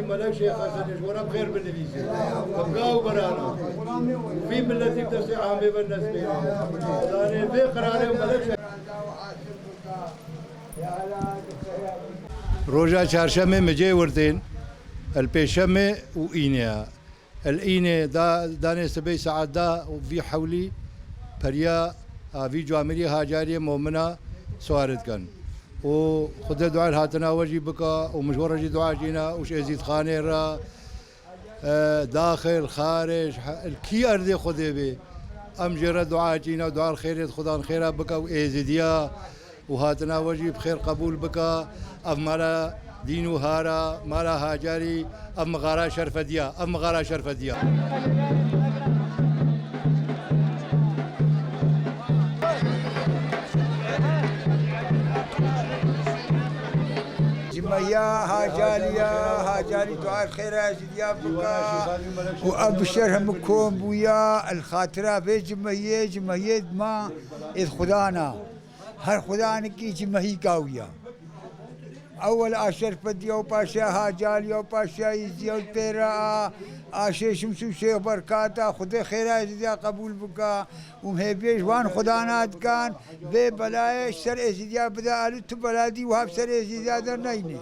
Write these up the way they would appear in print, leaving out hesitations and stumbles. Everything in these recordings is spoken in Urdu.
ملك شيخ حسن ورا بخير بالنبيسي تبقاو برانا في ملتي تسي عامي بالنسبة لاني في قراري وملك روجا چهارشنبه مجي وردين البيشمه وإينيا الإينة داني سبي ساعات دا وفي حولي بريا في جوامري هاجاري مؤمنة سوارد كان وخذ دعاء هاتنا وجي بكا ومشوار جي دعاء جينا وش يزيد خانه را داخل خارج الكي أرضي خذ به أم جرى دعاء جينا دعاء الخير خدا خيرا بكا وإزديا وهاتنا وجي بخير قبول بكا أم مالا دينو هارا مالا هاجاري أم غارا شرفديا أم غارا شرفديا يا هاجالي دعاء الخير يا بكا وابشرهم كوم بويا الخاطره في جمهيه ما اذ خدانا هر خدانا کی جمهي قاويا اول اشرف بديو باشا هاجالي وباشا يزيو تيرا آشه شمسو شیخ برکاتا خدا خیره ازدیا قبول بکا ومهبیش وان خدا ناد کان به بلایش سر ازدیا بدا آلو تو بلادی و هف سر ازدیا در نینه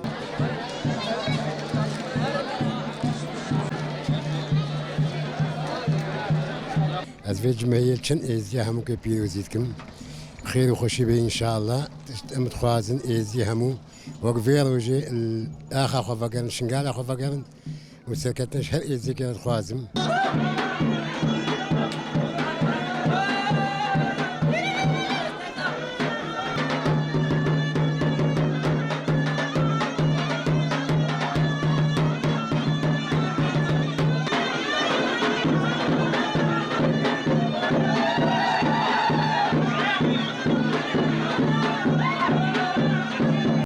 از وی جمعیت چند ازدیا همو که پیروزید کم خیر و خوشی به انشاءالله متخوازن ازدیا همو وقفیر وجه الآخر خواه فقرن شنگال خواه فقرن وسكتنش هر إزيك خوازم